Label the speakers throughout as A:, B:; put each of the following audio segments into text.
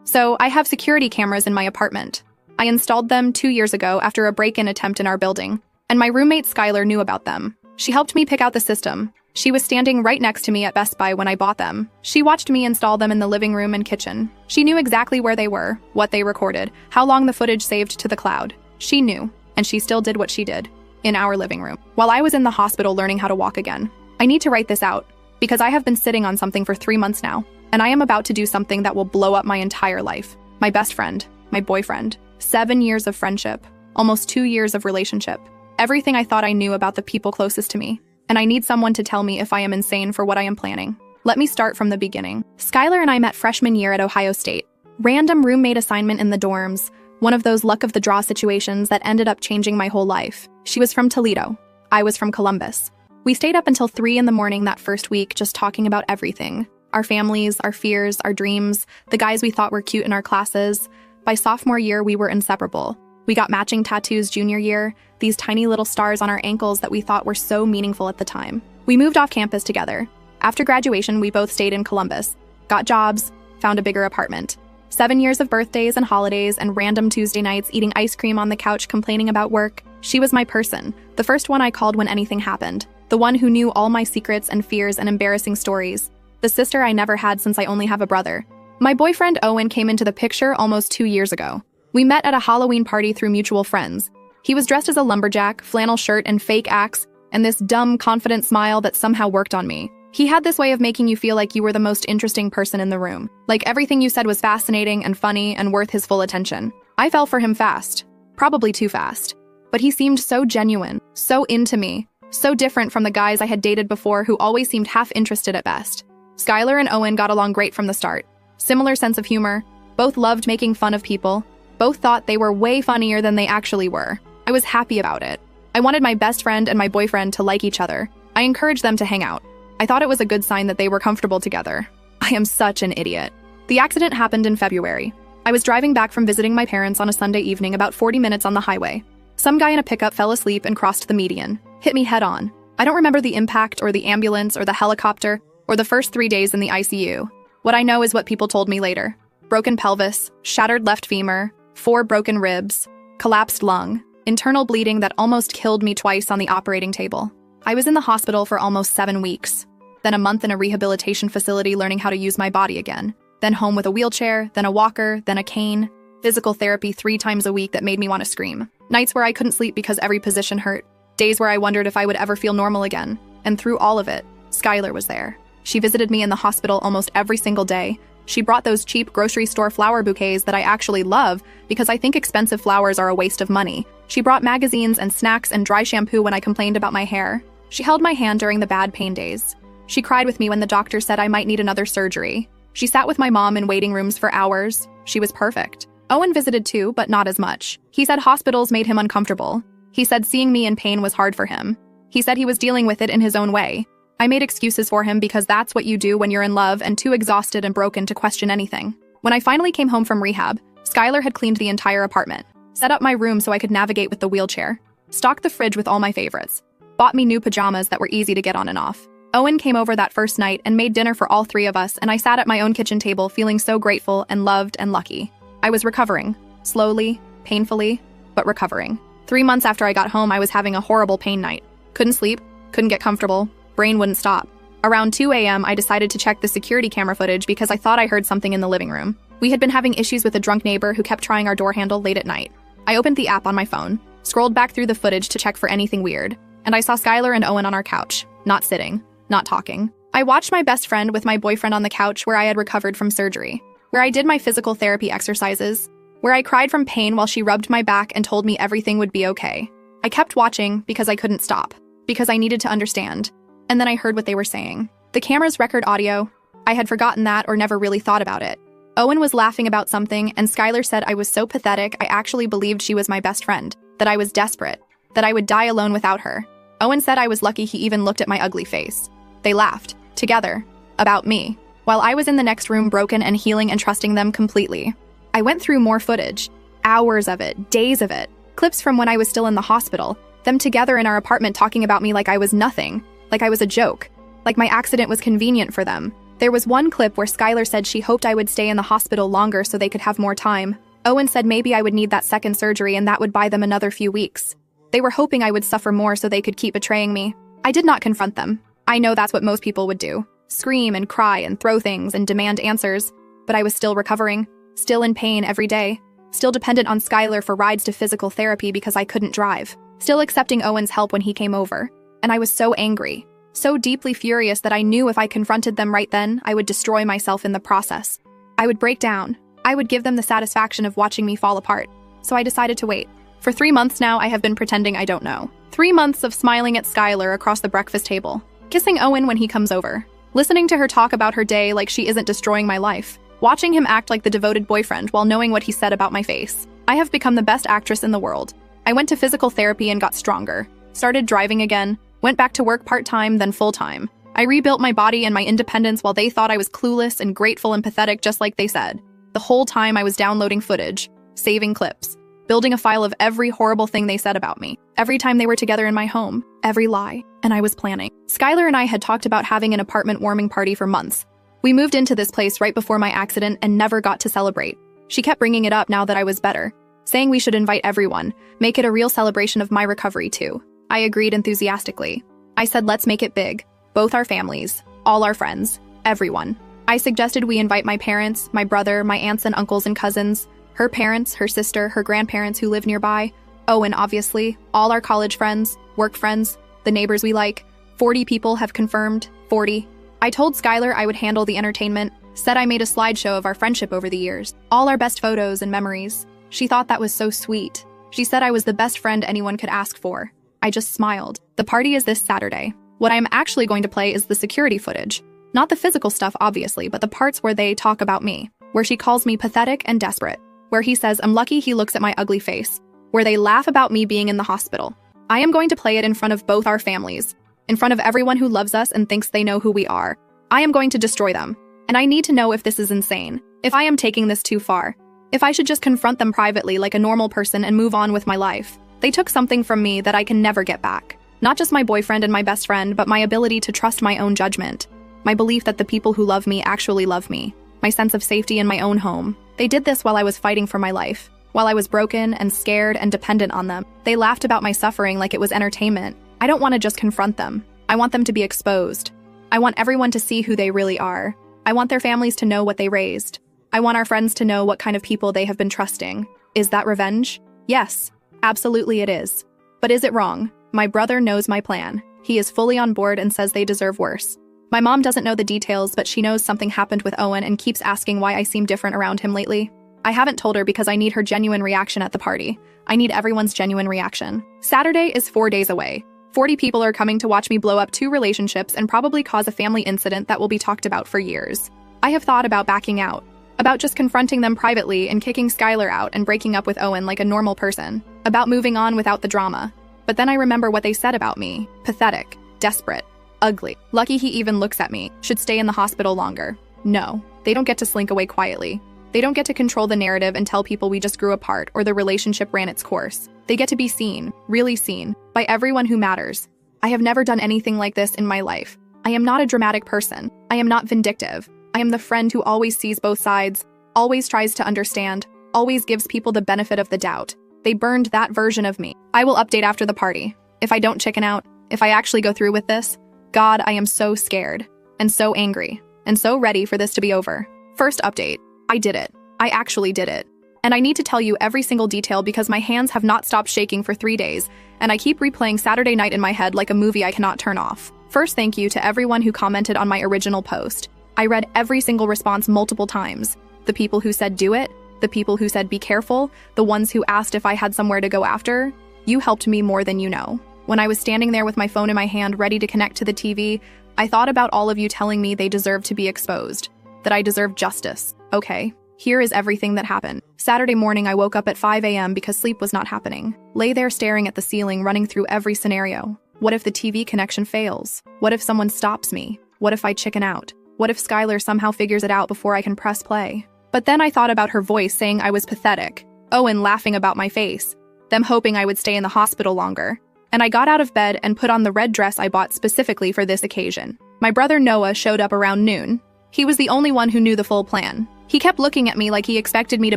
A: So I have security cameras in my apartment. I installed them 2 years ago after a break-in attempt in our building, and my roommate Skylar knew about them. She helped me pick out the system. She was standing right next to me at Best Buy when I bought them. She watched me install them in the living room and kitchen. She knew exactly where they were, what they recorded, how long the footage saved to the cloud. She knew, and she still did what she did, in our living room, while I was in the hospital learning how to walk again. I need to write this out, because I have been sitting on something for 3 months now, and I am about to do something that will blow up my entire life. My best friend, my boyfriend, 7 years of friendship, almost 2 years of relationship, everything I thought I knew about the people closest to me, and I need someone to tell me if I am insane for what I am planning. Let me start from the beginning. Skylar and I met freshman year at Ohio State. Random roommate assignment in the dorms, one of those luck of the draw situations that ended up changing my whole life. She was from Toledo. I was from Columbus. We stayed up until 3 in the morning that first week just talking about everything. Our families, our fears, our dreams, the guys we thought were cute in our classes. By sophomore year, we were inseparable. We got matching tattoos junior year, these tiny little stars on our ankles that we thought were so meaningful at the time. We moved off campus together. After graduation, we both stayed in Columbus, got jobs, found a bigger apartment. 7 years of birthdays and holidays and random Tuesday nights eating ice cream on the couch complaining about work. She was my person, the first one I called when anything happened, the one who knew all my secrets and fears and embarrassing stories, the sister I never had since I only have a brother. My boyfriend Owen came into the picture almost 2 years ago. We met at a Halloween party through mutual friends. He was dressed as a lumberjack, flannel shirt and fake axe, and this dumb, confident smile that somehow worked on me. He had this way of making you feel like you were the most interesting person in the room, like everything you said was fascinating and funny and worth his full attention. I fell for him fast, probably too fast. But he seemed so genuine, so into me, so different from the guys I had dated before who always seemed half-interested at best. Skylar and Owen got along great from the start. Similar sense of humor, both loved making fun of people, both thought they were way funnier than they actually were. I was happy about it. I wanted my best friend and my boyfriend to like each other. I encouraged them to hang out. I thought it was a good sign that they were comfortable together. I am such an idiot. The accident happened in February. I was driving back from visiting my parents on a Sunday evening about 40 minutes on the highway. Some guy in a pickup fell asleep and crossed the median, hit me head on. I don't remember the impact or the ambulance or the helicopter or the first 3 days in the ICU. What I know is what people told me later. Broken pelvis, shattered left femur, 4 broken ribs, collapsed lung, internal bleeding that almost killed me twice on the operating table. I was in the hospital for almost 7 weeks, then a month in a rehabilitation facility learning how to use my body again, then home with a wheelchair, then a walker, then a cane, physical therapy 3 times a week that made me want to scream, nights where I couldn't sleep because every position hurt, days where I wondered if I would ever feel normal again, and through all of it, Skylar was there. She visited me in the hospital almost every single day. She brought those cheap grocery store flower bouquets that I actually love because I think expensive flowers are a waste of money. She brought magazines and snacks and dry shampoo when I complained about my hair. She held my hand during the bad pain days. She cried with me when the doctor said I might need another surgery. She sat with my mom in waiting rooms for hours. She was perfect. Owen visited too, but not as much. He said hospitals made him uncomfortable. He said seeing me in pain was hard for him. He said he was dealing with it in his own way. I made excuses for him because that's what you do when you're in love and too exhausted and broken to question anything. When I finally came home from rehab, Skylar had cleaned the entire apartment, set up my room so I could navigate with the wheelchair, stocked the fridge with all my favorites, bought me new pajamas that were easy to get on and off. Owen came over that first night and made dinner for all 3 of us, and I sat at my own kitchen table feeling so grateful and loved and lucky. I was recovering, slowly, painfully, but recovering. 3 months after I got home, I was having a horrible pain night. Couldn't sleep, couldn't get comfortable, brain wouldn't stop. Around 2 a.m., I decided to check the security camera footage because I thought I heard something in the living room. We had been having issues with a drunk neighbor who kept trying our door handle late at night. I opened the app on my phone, scrolled back through the footage to check for anything weird, and I saw Skylar and Owen on our couch, not sitting, not talking. I watched my best friend with my boyfriend on the couch where I had recovered from surgery, where I did my physical therapy exercises, where I cried from pain while she rubbed my back and told me everything would be okay. I kept watching because I couldn't stop, because I needed to understand. And then I heard what they were saying. The camera's record audio. I had forgotten that or never really thought about it. Owen was laughing about something, and Skylar said I was so pathetic I actually believed she was my best friend, that I was desperate, that I would die alone without her. Owen said I was lucky he even looked at my ugly face. They laughed, together, about me, while I was in the next room broken and healing and trusting them completely. I went through more footage, hours of it, days of it, clips from when I was still in the hospital, them together in our apartment talking about me like I was nothing, like I was a joke, like my accident was convenient for them. There was one clip where Skylar said she hoped I would stay in the hospital longer so they could have more time. Owen said maybe I would need that second surgery and that would buy them another few weeks. They were hoping I would suffer more so they could keep betraying me. I did not confront them. I know that's what most people would do. Scream and cry and throw things and demand answers. But I was still recovering, still in pain every day, still dependent on Skylar for rides to physical therapy because I couldn't drive, still accepting Owen's help when he came over. And I was so angry, so deeply furious that I knew if I confronted them right then, I would destroy myself in the process. I would break down. I would give them the satisfaction of watching me fall apart. So I decided to wait. For 3 months now, I have been pretending I don't know. 3 months of smiling at Skylar across the breakfast table, kissing Owen when he comes over, listening to her talk about her day like she isn't destroying my life, watching him act like the devoted boyfriend while knowing what he said about my face. I have become the best actress in the world. I went to physical therapy and got stronger, started driving again, went back to work part-time, then full-time. I rebuilt my body and my independence while they thought I was clueless and grateful and pathetic just like they said. The whole time I was downloading footage, saving clips, building a file of every horrible thing they said about me, every time they were together in my home, every lie, and I was planning. Skylar and I had talked about having an apartment warming party for months. We moved into this place right before my accident and never got to celebrate. She kept bringing it up now that I was better, saying we should invite everyone, make it a real celebration of my recovery too. I agreed enthusiastically. I said let's make it big, both our families, all our friends, everyone. I suggested we invite my parents, my brother, my aunts and uncles and cousins, her parents, her sister, her grandparents who live nearby, Owen obviously, all our college friends, work friends, the neighbors we like. 40 people have confirmed, 40. I told Skylar I would handle the entertainment, said I made a slideshow of our friendship over the years, all our best photos and memories. She thought that was so sweet. She said I was the best friend anyone could ask for. I just smiled. The party is this Saturday. What I'm actually going to play is the security footage. Not the physical stuff, obviously, but the parts where they talk about me, where she calls me pathetic and desperate, where he says I'm lucky he looks at my ugly face, where they laugh about me being in the hospital. I am going to play it in front of both our families, in front of everyone who loves us and thinks they know who we are. I am going to destroy them, and I need to know if this is insane, if I am taking this too far, if I should just confront them privately like a normal person and move on with my life. They took something from me that I can never get back. Not just my boyfriend and my best friend, but my ability to trust my own judgment. My belief that the people who love me actually love me. My sense of safety in my own home. They did this while I was fighting for my life. While I was broken and scared and dependent on them. They laughed about my suffering like it was entertainment. I don't want to just confront them. I want them to be exposed. I want everyone to see who they really are. I want their families to know what they raised. I want our friends to know what kind of people they have been trusting. Is that revenge? Yes, absolutely it is. But is it wrong? My brother knows my plan. He is fully on board and says they deserve worse. My mom doesn't know the details, but she knows something happened with Owen and keeps asking why I seem different around him lately. I haven't told her because I need her genuine reaction at the party. I need everyone's genuine reaction. Saturday is 4 days away. 40 people are coming to watch me blow up 2 relationships and probably cause a family incident that will be talked about for years. I have thought about backing out, about just confronting them privately and kicking Skylar out and breaking up with Owen like a normal person, about moving on without the drama. But then I remember what they said about me. Pathetic, desperate, ugly. Lucky he even looks at me. Should stay in the hospital longer. No, they don't get to slink away quietly. They don't get to control the narrative and tell people we just grew apart or the relationship ran its course. They get to be seen, really seen, by everyone who matters. I have never done anything like this in my life. I am not a dramatic person. I am not vindictive. I am the friend who always sees both sides, always tries to understand, always gives people the benefit of the doubt. They burned that version of me. I will update after the party. If I don't chicken out, if I actually go through with this, God, I am so scared, and so angry, and so ready for this to be over. First update. I did it. I actually did it. And I need to tell you every single detail because my hands have not stopped shaking for 3 days, and I keep replaying Saturday night in my head like a movie I cannot turn off. First, thank you to everyone who commented on my original post. I read every single response multiple times. The people who said do it, the people who said be careful, the ones who asked if I had somewhere to go after. You helped me more than you know. When I was standing there with my phone in my hand ready to connect to the TV, I thought about all of you telling me they deserve to be exposed, that I deserve justice. Okay, here is everything that happened. Saturday morning I woke up at 5 a.m. because sleep was not happening. Lay there staring at the ceiling, running through every scenario. What if the TV connection fails? What if someone stops me? What if I chicken out? What if Skylar somehow figures it out before I can press play? But then I thought about her voice saying I was pathetic, Owen laughing about my face, them hoping I would stay in the hospital longer. And I got out of bed and put on the red dress I bought specifically for this occasion. My brother Noah showed up around noon. He was the only one who knew the full plan. He kept looking at me like he expected me to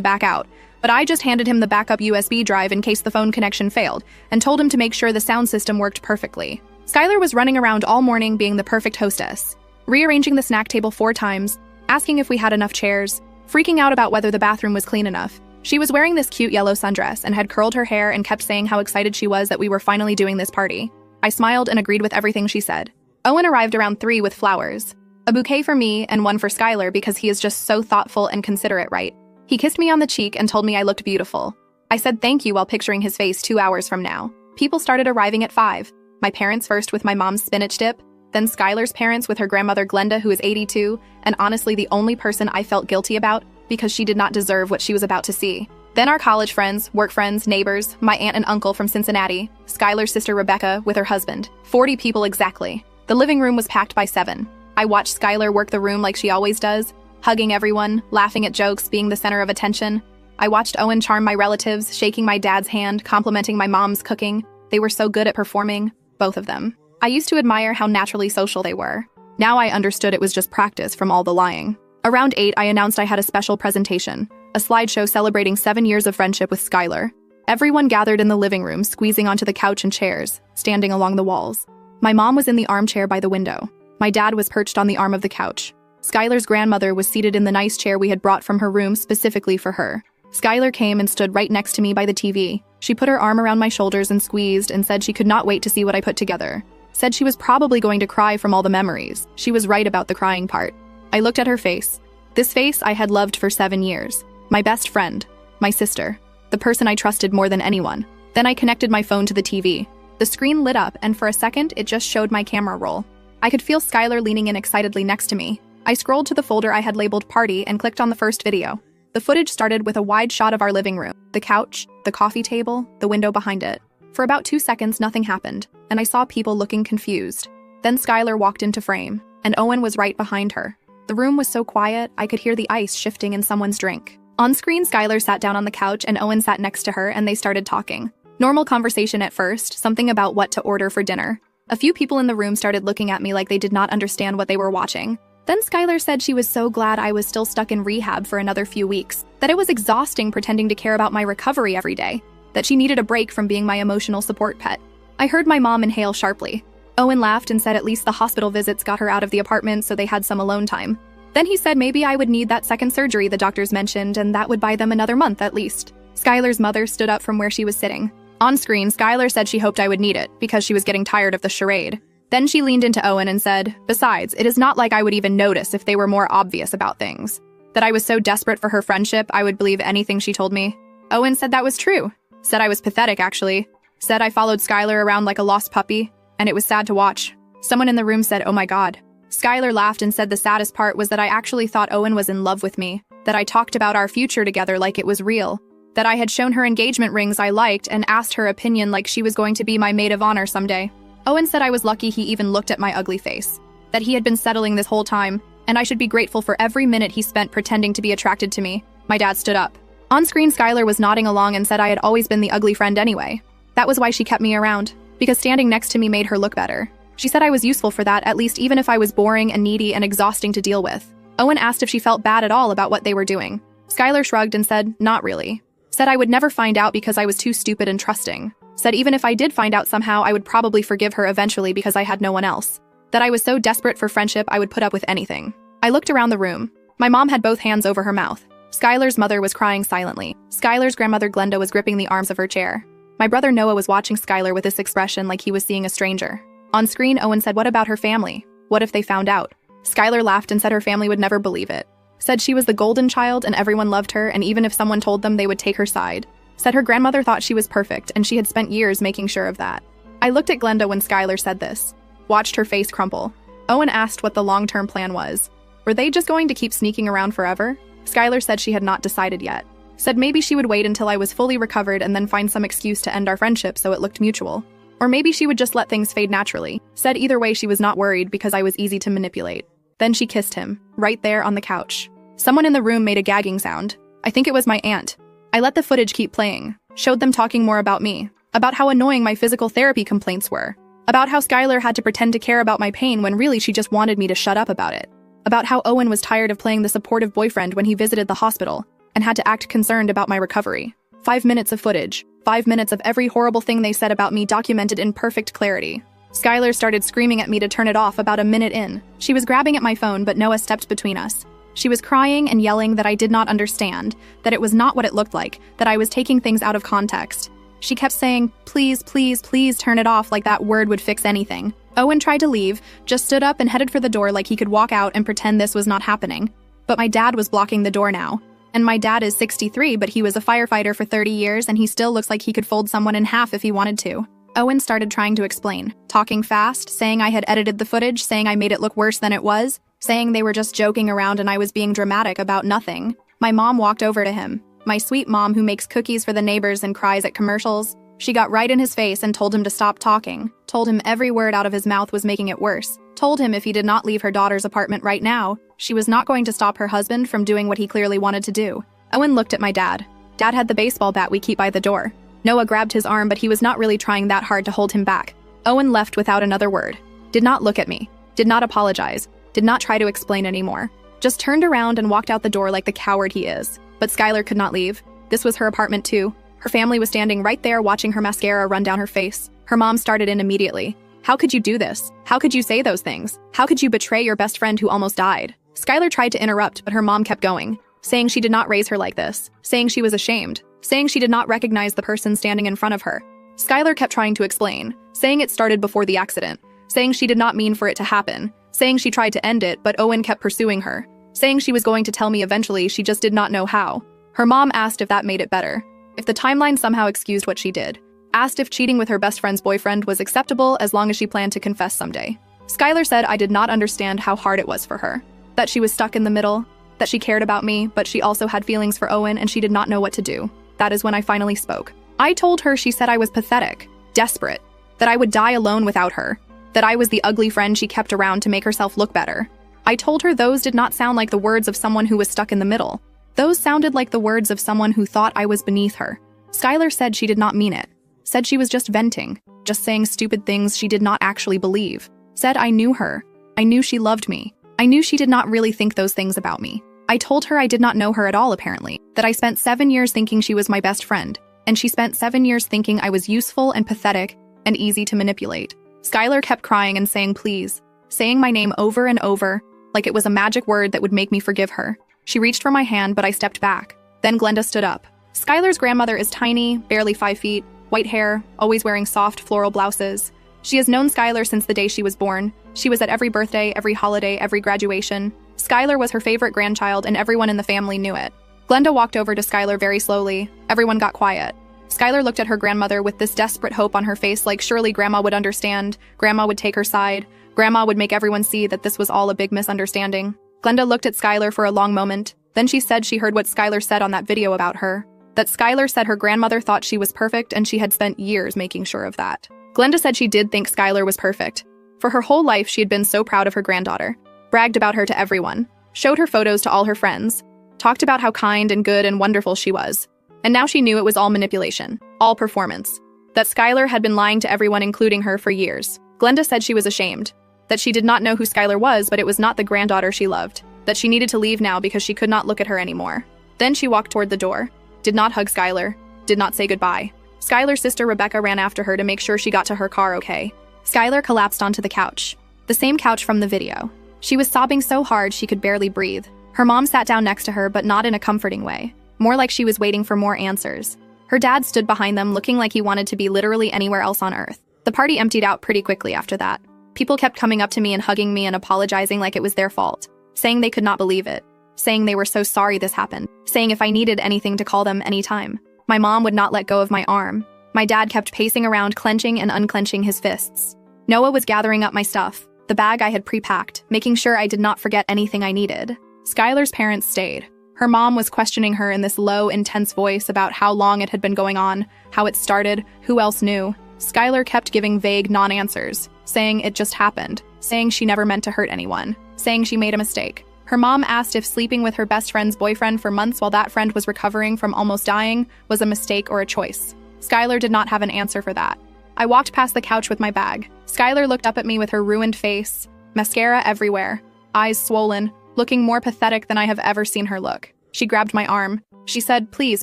A: back out, but I just handed him the backup USB drive in case the phone connection failed, and told him to make sure the sound system worked perfectly. Skylar was running around all morning being the perfect hostess, rearranging the snack table 4 times, asking if we had enough chairs, freaking out about whether the bathroom was clean enough. She was wearing this cute yellow sundress and had curled her hair and kept saying how excited she was that we were finally doing this party. I smiled and agreed with everything she said. Owen arrived around 3 with flowers. A bouquet for me and one for Skylar because he is just so thoughtful and considerate, right? He kissed me on the cheek and told me I looked beautiful. I said thank you while picturing his face 2 hours from now. People started arriving at 5. My parents first with my mom's spinach dip, then Skylar's parents with her grandmother Glenda, who is 82, and honestly the only person I felt guilty about because she did not deserve what she was about to see. Then our college friends, work friends, neighbors, my aunt and uncle from Cincinnati, Skylar's sister Rebecca with her husband. 40 people exactly. The living room was packed by 7. I watched Skylar work the room like she always does, hugging everyone, laughing at jokes, being the center of attention. I watched Owen charm my relatives, shaking my dad's hand, complimenting my mom's cooking. They were so good at performing, both of them. I used to admire how naturally social they were. Now I understood it was just practice from all the lying. Around 8, I announced I had a special presentation, a slideshow celebrating 7 years of friendship with Skylar. Everyone gathered in the living room, squeezing onto the couch and chairs, standing along the walls. My mom was in the armchair by the window. My dad was perched on the arm of the couch. Skylar's grandmother was seated in the nice chair we had brought from her room specifically for her. Skylar came and stood right next to me by the TV. She put her arm around my shoulders and squeezed and said she could not wait to see what I put together. Said she was probably going to cry from all the memories. She was right about the crying part. I looked at her face. This face I had loved for 7 years. My best friend. My sister. The person I trusted more than anyone. Then I connected my phone to the TV. The screen lit up, and for a second, it just showed my camera roll. I could feel Skylar leaning in excitedly next to me. I scrolled to the folder I had labeled Party and clicked on the first video. The footage started with a wide shot of our living room, the couch, the coffee table, the window behind it. For about 2 seconds, nothing happened, and I saw people looking confused. Then Skylar walked into frame, and Owen was right behind her. The room was so quiet, I could hear the ice shifting in someone's drink. On screen, Skylar sat down on the couch and Owen sat next to her, and they started talking. Normal conversation at first, something about what to order for dinner. A few people in the room started looking at me like they did not understand what they were watching. Then Skylar said she was so glad I was still stuck in rehab for another few weeks, that it was exhausting pretending to care about my recovery every day, that she needed a break from being my emotional support pet. I heard my mom inhale sharply. Owen laughed and said at least the hospital visits got her out of the apartment so they had some alone time. Then he said maybe I would need that second surgery the doctors mentioned and that would buy them another month at least. Skylar's mother stood up from where she was sitting. On screen, Skylar said she hoped I would need it because she was getting tired of the charade. Then she leaned into Owen and said, "Besides, it is not like I would even notice if they were more obvious about things. That I was so desperate for her friendship, I would believe anything she told me." Owen said that was true. Said I was pathetic, actually. Said I followed Skylar around like a lost puppy, and it was sad to watch. Someone in the room said, "Oh my God." Skylar laughed and said the saddest part was that I actually thought Owen was in love with me, that I talked about our future together like it was real, that I had shown her engagement rings I liked and asked her opinion like she was going to be my maid of honor someday. Owen said I was lucky he even looked at my ugly face, that he had been settling this whole time, and I should be grateful for every minute he spent pretending to be attracted to me. My dad stood up. On screen, Skylar was nodding along and said I had always been the ugly friend anyway. That was why she kept me around, because standing next to me made her look better. She said I was useful for that, at least even if I was boring and needy and exhausting to deal with. Owen asked if she felt bad at all about what they were doing. Skylar shrugged and said, "Not really." Said I would never find out because I was too stupid and trusting. Said even if I did find out somehow, I would probably forgive her eventually because I had no one else. That I was so desperate for friendship, I would put up with anything. I looked around the room. My mom had both hands over her mouth. Skylar's mother was crying silently. Skylar's grandmother Glenda was gripping the arms of her chair. My brother Noah was watching Skylar with this expression like he was seeing a stranger. On screen, Owen said, "What about her family? What if they found out?" Skylar laughed and said her family would never believe it. Said she was the golden child and everyone loved her, and even if someone told them, they would take her side. Said her grandmother thought she was perfect, and she had spent years making sure of that. I looked at Glenda when Skylar said this. Watched her face crumple. Owen asked what the long-term plan was. Were they just going to keep sneaking around forever? Skylar said she had not decided yet. Said maybe she would wait until I was fully recovered and then find some excuse to end our friendship so it looked mutual. Or maybe she would just let things fade naturally. Said either way she was not worried because I was easy to manipulate. Then she kissed him, right there on the couch. Someone in the room made a gagging sound. I think it was my aunt. I let the footage keep playing, showed them talking more about me, about how annoying my physical therapy complaints were, about how Skylar had to pretend to care about my pain when really she just wanted me to shut up about it. about how Owen was tired of playing the supportive boyfriend when he visited the hospital and had to act concerned about my recovery. 5 minutes of footage, 5 minutes of every horrible thing they said about me documented in perfect clarity. Skylar started screaming at me to turn it off about a minute in. She was grabbing at my phone, but Noah stepped between us. She was crying and yelling that I did not understand, that it was not what it looked like, that I was taking things out of context. She kept saying, "Please, please, please turn it off," like that word would fix anything. Owen tried to leave, just stood up and headed for the door like he could walk out and pretend this was not happening. But my dad was blocking the door now. And my dad is 63, but he was a firefighter for 30 years and he still looks like he could fold someone in half if he wanted to. Owen started trying to explain, talking fast, saying I had edited the footage, saying I made it look worse than it was, saying they were just joking around and I was being dramatic about nothing. My mom walked over to him. My sweet mom who makes cookies for the neighbors and cries at commercials. She got right in his face and told him to stop talking, told him every word out of his mouth was making it worse, told him if he did not leave her daughter's apartment right now, she was not going to stop her husband from doing what he clearly wanted to do. Owen looked at my dad. Dad had the baseball bat we keep by the door. Noah grabbed his arm, but he was not really trying that hard to hold him back. Owen left without another word. Did not look at me. Did not apologize. Did not try to explain anymore. Just turned around and walked out the door like the coward he is. But Skylar could not leave. This was her apartment too. Her family was standing right there watching her mascara run down her face. Her mom started in immediately. How could you do this? How could you say those things? How could you betray your best friend who almost died? Skylar tried to interrupt, but her mom kept going, saying she did not raise her like this, saying she was ashamed, saying she did not recognize the person standing in front of her. Skylar kept trying to explain, saying it started before the accident, saying she did not mean for it to happen, saying she tried to end it, but Owen kept pursuing her, saying she was going to tell me eventually, she just did not know how. Her mom asked if that made it better, if the timeline somehow excused what she did, asked if cheating with her best friend's boyfriend was acceptable as long as she planned to confess someday. Skylar said I did not understand how hard it was for her, that she was stuck in the middle, that she cared about me, but she also had feelings for Owen and she did not know what to do. That is when I finally spoke. I told her she said I was pathetic, desperate, that I would die alone without her, that I was the ugly friend she kept around to make herself look better. I told her those did not sound like the words of someone who was stuck in the middle. Those sounded like the words of someone who thought I was beneath her. Skylar said she did not mean it, said she was just venting, just saying stupid things she did not actually believe, said I knew her, I knew she loved me, I knew she did not really think those things about me. I told her I did not know her at all apparently, that I spent 7 years thinking she was my best friend, and she spent 7 years thinking I was useful and pathetic and easy to manipulate. Skylar kept crying and saying please, saying my name over and over, like it was a magic word that would make me forgive her. She reached for my hand, but I stepped back. Then Glenda stood up. Skylar's grandmother is tiny, barely 5 feet, white hair, always wearing soft floral blouses. She has known Skylar since the day she was born. She was at every birthday, every holiday, every graduation. Skylar was her favorite grandchild and everyone in the family knew it. Glenda walked over to Skylar very slowly. Everyone got quiet. Skylar looked at her grandmother with this desperate hope on her face, like surely Grandma would understand, Grandma would take her side, Grandma would make everyone see that this was all a big misunderstanding. Glenda looked at Skylar for a long moment. Then she said she heard what Skylar said on that video about her, that Skylar said her grandmother thought she was perfect and she had spent years making sure of that. Glenda said she did think Skylar was perfect. For her whole life, she had been so proud of her granddaughter, bragged about her to everyone, showed her photos to all her friends, talked about how kind and good and wonderful she was. And now she knew it was all manipulation, all performance, that Skylar had been lying to everyone, including her, for years. Glenda said she was ashamed, that she did not know who Skylar was, but it was not the granddaughter she loved, that she needed to leave now because she could not look at her anymore. Then she walked toward the door, did not hug Skylar, did not say goodbye. Skylar's sister Rebecca ran after her to make sure she got to her car okay. Skylar collapsed onto the couch, the same couch from the video. She was sobbing so hard she could barely breathe. Her mom sat down next to her, but not in a comforting way, more like she was waiting for more answers. Her dad stood behind them looking like he wanted to be literally anywhere else on earth. The party emptied out pretty quickly after that. People kept coming up to me and hugging me and apologizing like it was their fault, saying they could not believe it, saying they were so sorry this happened, saying if I needed anything to call them anytime. My mom would not let go of my arm. My dad kept pacing around, clenching and unclenching his fists. Noah was gathering up my stuff, the bag I had pre-packed, making sure I did not forget anything I needed. Skylar's parents stayed. Her mom was questioning her in this low, intense voice about how long it had been going on, how it started, who else knew. Skylar kept giving vague non-answers, saying it just happened, saying she never meant to hurt anyone, saying she made a mistake. Her mom asked if sleeping with her best friend's boyfriend for months while that friend was recovering from almost dying was a mistake or a choice. Skylar did not have an answer for that. I walked past the couch with my bag. Skylar looked up at me with her ruined face, mascara everywhere, eyes swollen, looking more pathetic than I have ever seen her look. She grabbed my arm. She said, "Please,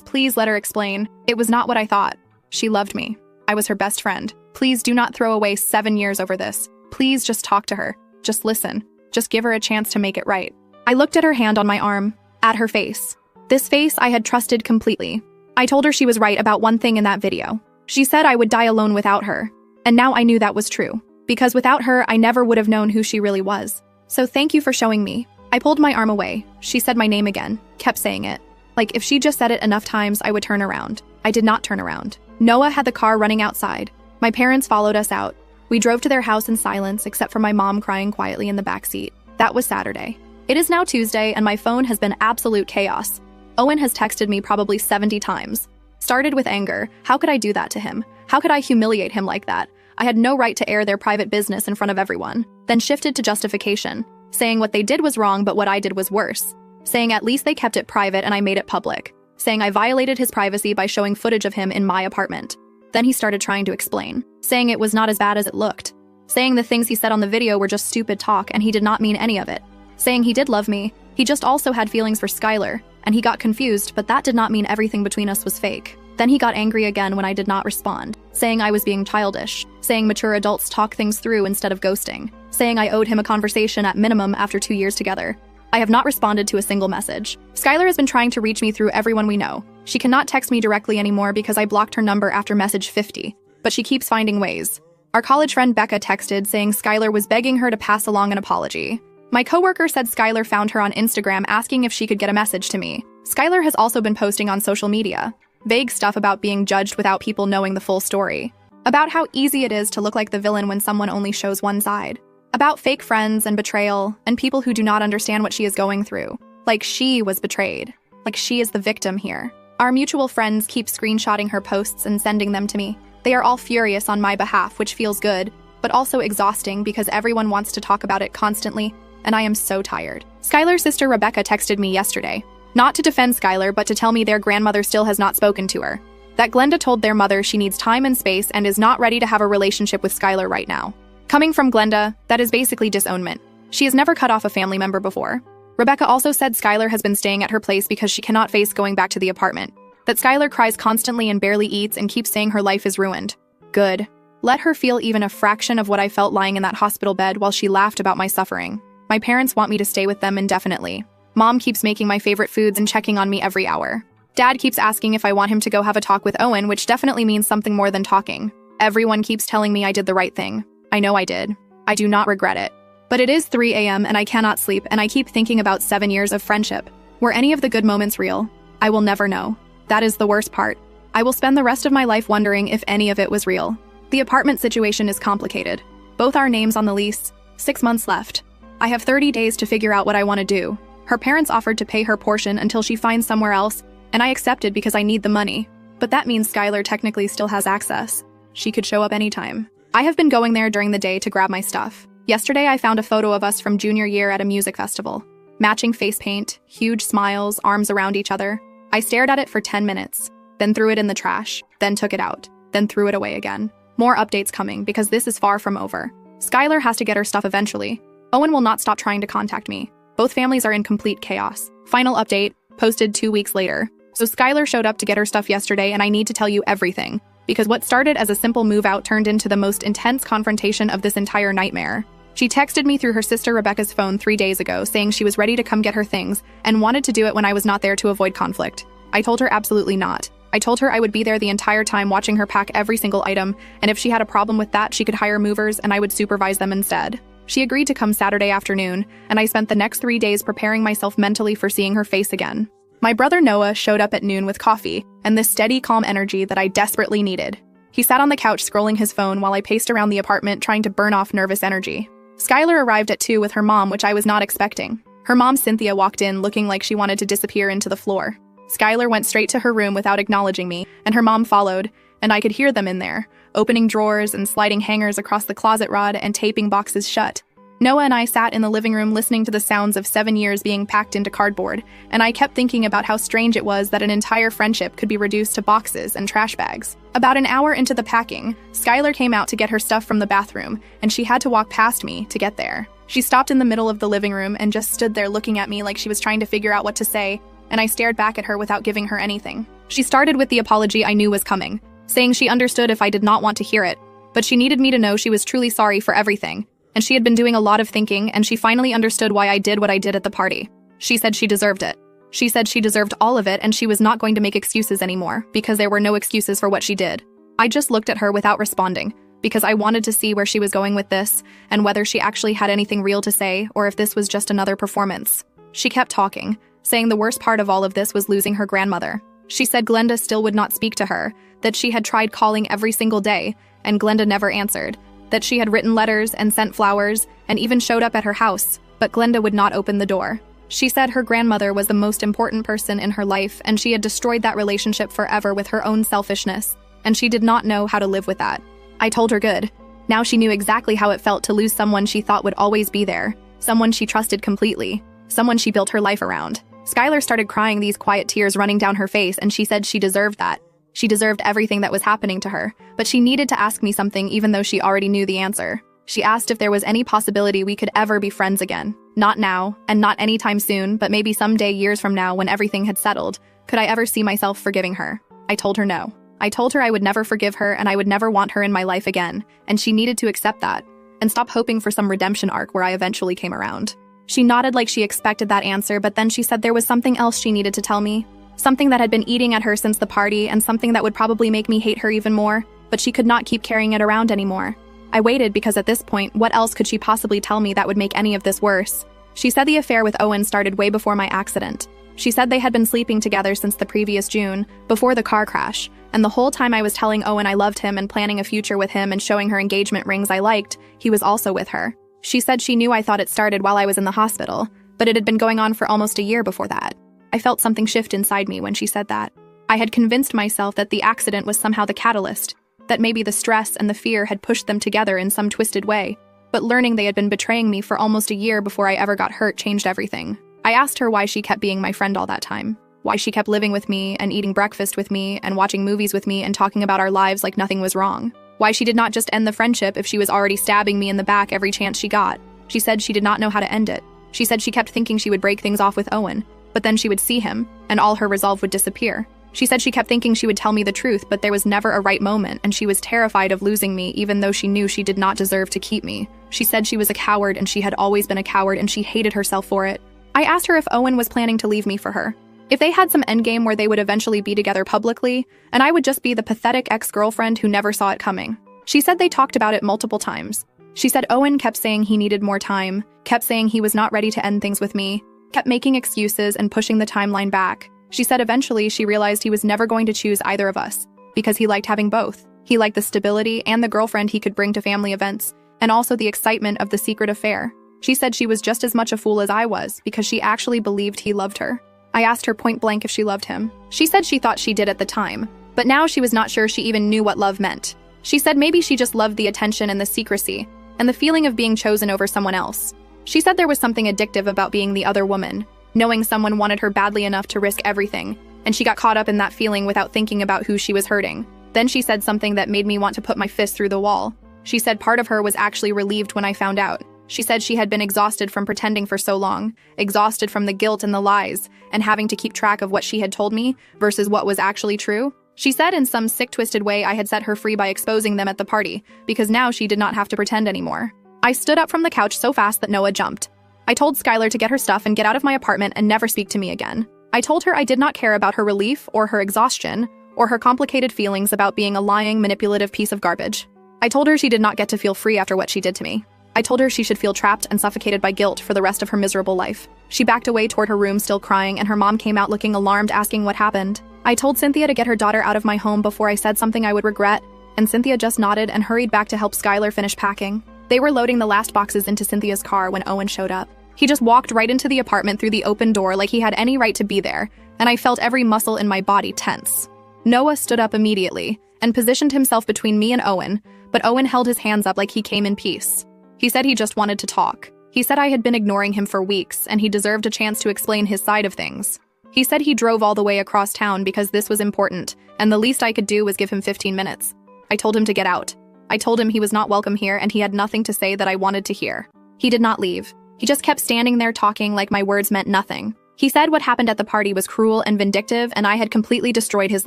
A: please let her explain. It was not what I thought." She loved me. I was her best friend. Please do not throw away 7 years over this. Please just talk to her. Just listen. Just give her a chance to make it right. I looked at her hand on my arm, at her face. This face I had trusted completely. I told her she was right about one thing in that video. She said I would die alone without her. And now I knew that was true. Because without her, I never would have known who she really was. So thank you for showing me. I pulled my arm away. She said my name again, kept saying it. Like if she just said it enough times, I would turn around. I did not turn around. Noah had the car running outside. My parents followed us out. We drove to their house in silence, except for my mom crying quietly in the backseat. That was Saturday. It is now Tuesday, and my phone has been absolute chaos. Owen has texted me probably 70 times. Started with anger. How could I do that to him? How could I humiliate him like that? I had no right to air their private business in front of everyone. Then shifted to justification, saying what they did was wrong, but what I did was worse. Saying at least they kept it private and I made it public. Saying I violated his privacy by showing footage of him in my apartment. Then he started trying to explain, saying it was not as bad as it looked. Saying the things he said on the video were just stupid talk and he did not mean any of it. Saying he did love me, he just also had feelings for Skylar, and he got confused, but that did not mean everything between us was fake. Then he got angry again when I did not respond, saying I was being childish, saying mature adults talk things through instead of ghosting, saying I owed him a conversation at minimum after 2 years together. I have not responded to a single message. Skylar has been trying to reach me through everyone we know. She cannot text me directly anymore because I blocked her number after message 50, but she keeps finding ways. Our college friend Becca texted saying Skylar was begging her to pass along an apology. My coworker said Skylar found her on Instagram asking if she could get a message to me. Skylar has also been posting on social media vague stuff about being judged without people knowing the full story. About how easy it is to look like the villain when someone only shows one side. About fake friends and betrayal and people who do not understand what she is going through. Like she was betrayed. Like she is the victim here. Our mutual friends keep screenshotting her posts and sending them to me. They are all furious on my behalf, which feels good, but also exhausting because everyone wants to talk about it constantly, and I am so tired. Skylar's sister Rebecca texted me yesterday. Not to defend Skylar, but to tell me their grandmother still has not spoken to her. That Glenda told their mother she needs time and space and is not ready to have a relationship with Skylar right now. Coming from Glenda, that is basically disownment. She has never cut off a family member before. Rebecca also said Skylar has been staying at her place because she cannot face going back to the apartment. That Skylar cries constantly and barely eats and keeps saying her life is ruined. Good. Let her feel even a fraction of what I felt lying in that hospital bed while she laughed about my suffering. My parents want me to stay with them indefinitely. Mom keeps making my favorite foods and checking on me every hour. Dad keeps asking if I want him to go have a talk with Owen, which definitely means something more than talking. Everyone keeps telling me I did the right thing. I know I did. I do not regret it. But it is 3 a.m. and I cannot sleep, and I keep thinking about 7 years of friendship. Were any of the good moments real? I will never know. That is the worst part. I will spend the rest of my life wondering if any of it was real. The apartment situation is complicated. Both our names on the lease. 6 months left. I have 30 days to figure out what I want to do. Her parents offered to pay her portion until she finds somewhere else, and I accepted because I need the money. But that means Skylar technically still has access. She could show up anytime. I have been going there during the day to grab my stuff. Yesterday I found a photo of us from junior year at a music festival. Matching face paint, huge smiles, arms around each other. I stared at it for 10 minutes, then threw it in the trash, then took it out, then threw it away again. More updates coming because this is far from over. Skylar has to get her stuff eventually. Owen will not stop trying to contact me. Both families are in complete chaos. Final update, posted 2 weeks later. So Skylar showed up to get her stuff yesterday and I need to tell you everything. Because what started as a simple move out turned into the most intense confrontation of this entire nightmare. She texted me through her sister Rebecca's phone 3 days ago saying she was ready to come get her things and wanted to do it when I was not there to avoid conflict. I told her absolutely not. I told her I would be there the entire time watching her pack every single item, and if she had a problem with that, she could hire movers and I would supervise them instead. She agreed to come Saturday afternoon, and I spent the next 3 days preparing myself mentally for seeing her face again. My brother Noah showed up at noon with coffee and this steady, calm energy that I desperately needed. He sat on the couch scrolling his phone while I paced around the apartment trying to burn off nervous energy. Skylar arrived at 2 with her mom, which I was not expecting. Her mom, Cynthia, walked in looking like she wanted to disappear into the floor. Skylar went straight to her room without acknowledging me, and her mom followed, and I could hear them in there, opening drawers and sliding hangers across the closet rod and taping boxes shut. Noah and I sat in the living room listening to the sounds of 7 years being packed into cardboard, and I kept thinking about how strange it was that an entire friendship could be reduced to boxes and trash bags. About an hour into the packing, Skylar came out to get her stuff from the bathroom, and she had to walk past me to get there. She stopped in the middle of the living room and just stood there looking at me like she was trying to figure out what to say, and I stared back at her without giving her anything. She started with the apology I knew was coming, saying she understood if I did not want to hear it, but she needed me to know she was truly sorry for everything, and she had been doing a lot of thinking, and she finally understood why I did what I did at the party. She said she deserved it. She said she deserved all of it, and she was not going to make excuses anymore, because there were no excuses for what she did. I just looked at her without responding, because I wanted to see where she was going with this, and whether she actually had anything real to say, or if this was just another performance. She kept talking, saying the worst part of all of this was losing her grandmother. She said Glenda still would not speak to her, that she had tried calling every single day, and Glenda never answered, that she had written letters and sent flowers, and even showed up at her house, but Glenda would not open the door. She said her grandmother was the most important person in her life, and she had destroyed that relationship forever with her own selfishness, and she did not know how to live with that. I told her good. Now she knew exactly how it felt to lose someone she thought would always be there, someone she trusted completely, someone she built her life around. Skylar started crying, these quiet tears running down her face, and she said she deserved that. She deserved everything that was happening to her, but she needed to ask me something even though she already knew the answer. She asked if there was any possibility we could ever be friends again. Not now, and not anytime soon, but maybe someday years from now when everything had settled. Could I ever see myself forgiving her? I told her no. I told her I would never forgive her and I would never want her in my life again, and she needed to accept that, and stop hoping for some redemption arc where I eventually came around. She nodded like she expected that answer, but then she said there was something else she needed to tell me. Something that had been eating at her since the party, and something that would probably make me hate her even more, but she could not keep carrying it around anymore. I waited because at this point, what else could she possibly tell me that would make any of this worse? She said the affair with Owen started way before my accident. She said they had been sleeping together since the previous June, before the car crash, and the whole time I was telling Owen I loved him and planning a future with him and showing her engagement rings I liked, he was also with her. She said she knew I thought it started while I was in the hospital, but it had been going on for almost a year before that. I felt something shift inside me when she said that. I had convinced myself that the accident was somehow the catalyst, that maybe the stress and the fear had pushed them together in some twisted way, but learning they had been betraying me for almost a year before I ever got hurt changed everything. I asked her why she kept being my friend all that time, why she kept living with me and eating breakfast with me and watching movies with me and talking about our lives like nothing was wrong, why she did not just end the friendship if she was already stabbing me in the back every chance she got. She said she did not know how to end it. She said she kept thinking she would break things off with Owen, but then she would see him, and all her resolve would disappear. She said she kept thinking she would tell me the truth, but there was never a right moment, and she was terrified of losing me even though she knew she did not deserve to keep me. She said she was a coward and she had always been a coward and she hated herself for it. I asked her if Owen was planning to leave me for her, if they had some endgame where they would eventually be together publicly, and I would just be the pathetic ex-girlfriend who never saw it coming. She said they talked about it multiple times. She said Owen kept saying he needed more time, kept saying he was not ready to end things with me, kept making excuses and pushing the timeline back. She said eventually she realized he was never going to choose either of us, because he liked having both. He liked the stability and the girlfriend he could bring to family events, and also the excitement of the secret affair. She said she was just as much a fool as I was, because she actually believed he loved her. I asked her point blank if she loved him. She said she thought she did at the time, but now she was not sure she even knew what love meant. She said maybe she just loved the attention and the secrecy, and the feeling of being chosen over someone else. She said there was something addictive about being the other woman, knowing someone wanted her badly enough to risk everything, and she got caught up in that feeling without thinking about who she was hurting. Then she said something that made me want to put my fist through the wall. She said part of her was actually relieved when I found out. She said she had been exhausted from pretending for so long, exhausted from the guilt and the lies, and having to keep track of what she had told me versus what was actually true. She said in some sick, twisted way I had set her free by exposing them at the party, because now she did not have to pretend anymore. I stood up from the couch so fast that Noah jumped. I told Skylar to get her stuff and get out of my apartment and never speak to me again. I told her I did not care about her relief or her exhaustion or her complicated feelings about being a lying, manipulative piece of garbage. I told her she did not get to feel free after what she did to me. I told her she should feel trapped and suffocated by guilt for the rest of her miserable life. She backed away toward her room still crying, and her mom came out looking alarmed, asking what happened. I told Cynthia to get her daughter out of my home before I said something I would regret, and Cynthia just nodded and hurried back to help Skylar finish packing. They were loading the last boxes into Cynthia's car when Owen showed up. He just walked right into the apartment through the open door like he had any right to be there, and I felt every muscle in my body tense. Noah stood up immediately and positioned himself between me and Owen, but Owen held his hands up like he came in peace. He said he just wanted to talk. He said I had been ignoring him for weeks and he deserved a chance to explain his side of things. He said he drove all the way across town because this was important, and the least I could do was give him 15 minutes. I told him to get out. I told him he was not welcome here and he had nothing to say that I wanted to hear. He did not leave. He just kept standing there talking like my words meant nothing. He said what happened at the party was cruel and vindictive and I had completely destroyed his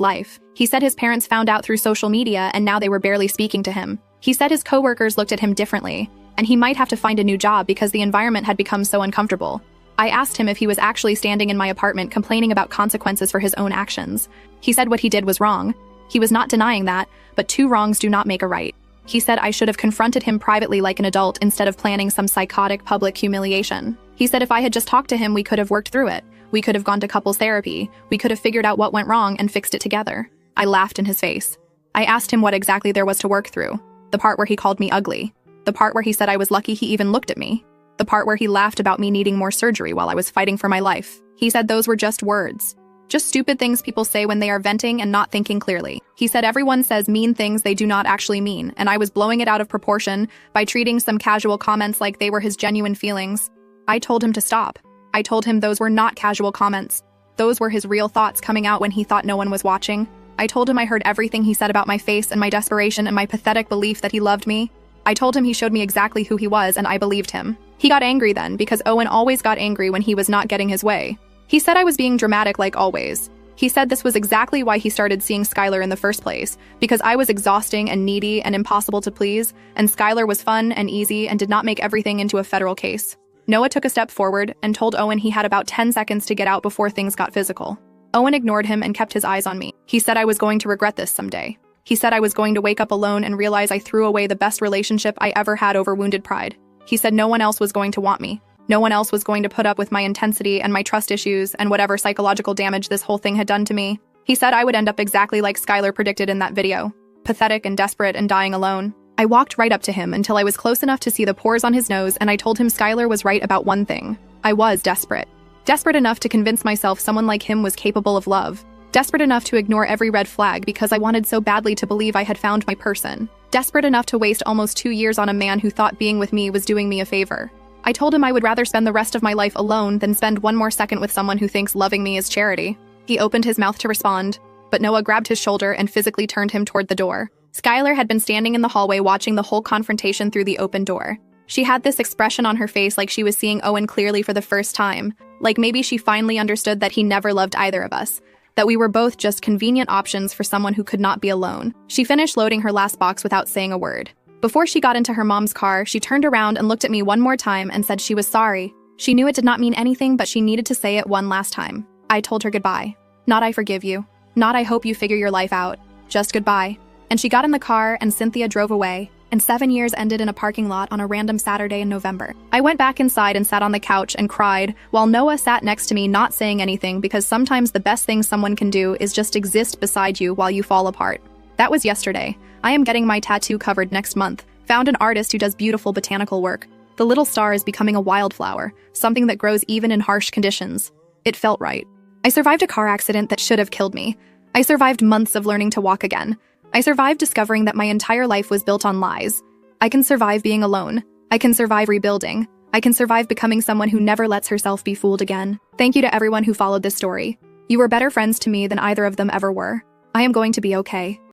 A: life. He said his parents found out through social media and now they were barely speaking to him. He said his coworkers looked at him differently, and he might have to find a new job because the environment had become so uncomfortable. I asked him if he was actually standing in my apartment complaining about consequences for his own actions. He said what he did was wrong. He was not denying that, but two wrongs do not make a right. He said I should have confronted him privately like an adult instead of planning some psychotic public humiliation. He said if I had just talked to him, we could have worked through it. We could have gone to couples therapy. We could have figured out what went wrong and fixed it together. I laughed in his face. I asked him what exactly there was to work through. The part where he called me ugly. The part where he said I was lucky he even looked at me. The part where he laughed about me needing more surgery while I was fighting for my life. He said those were just words. Just stupid things people say when they are venting and not thinking clearly. He said everyone says mean things they do not actually mean, and I was blowing it out of proportion by treating some casual comments like they were his genuine feelings. I told him to stop. I told him those were not casual comments. Those were his real thoughts coming out when he thought no one was watching. I told him I heard everything he said about my face and my desperation and my pathetic belief that he loved me. I told him he showed me exactly who he was and I believed him. He got angry then because Owen always got angry when he was not getting his way. He said I was being dramatic like always. He said this was exactly why he started seeing Skylar in the first place, because I was exhausting and needy and impossible to please, and Skylar was fun and easy and did not make everything into a federal case. Noah took a step forward and told Owen he had about 10 seconds to get out before things got physical. Owen ignored him and kept his eyes on me. He said I was going to regret this someday. He said I was going to wake up alone and realize I threw away the best relationship I ever had over wounded pride. He said no one else was going to want me. No one else was going to put up with my intensity and my trust issues and whatever psychological damage this whole thing had done to me. He said I would end up exactly like Skylar predicted in that video. Pathetic and desperate and dying alone. I walked right up to him until I was close enough to see the pores on his nose and I told him Skylar was right about one thing. I was desperate. Desperate enough to convince myself someone like him was capable of love. Desperate enough to ignore every red flag because I wanted so badly to believe I had found my person. Desperate enough to waste almost 2 years on a man who thought being with me was doing me a favor. I told him I would rather spend the rest of my life alone than spend one more second with someone who thinks loving me is charity. He opened his mouth to respond, but Noah grabbed his shoulder and physically turned him toward the door. Skylar had been standing in the hallway watching the whole confrontation through the open door. She had this expression on her face like she was seeing Owen clearly for the first time, like maybe she finally understood that he never loved either of us, that we were both just convenient options for someone who could not be alone. She finished loading her last box without saying a word. Before she got into her mom's car, she turned around and looked at me one more time and said she was sorry. She knew it did not mean anything, but she needed to say it one last time. I told her goodbye. Not I forgive you. Not I hope you figure your life out. Just goodbye. And she got in the car and Cynthia drove away, and 7 years ended in a parking lot on a random Saturday in November. I went back inside and sat on the couch and cried, while Noah sat next to me not saying anything because sometimes the best thing someone can do is just exist beside you while you fall apart. That was yesterday. I am getting my tattoo covered next month. Found an artist who does beautiful botanical work. The little star is becoming a wildflower, something that grows even in harsh conditions. It felt right. I survived a car accident that should have killed me. I survived months of learning to walk again. I survived discovering that my entire life was built on lies. I can survive being alone. I can survive rebuilding. I can survive becoming someone who never lets herself be fooled again. Thank you to everyone who followed this story. You were better friends to me than either of them ever were. I am going to be okay.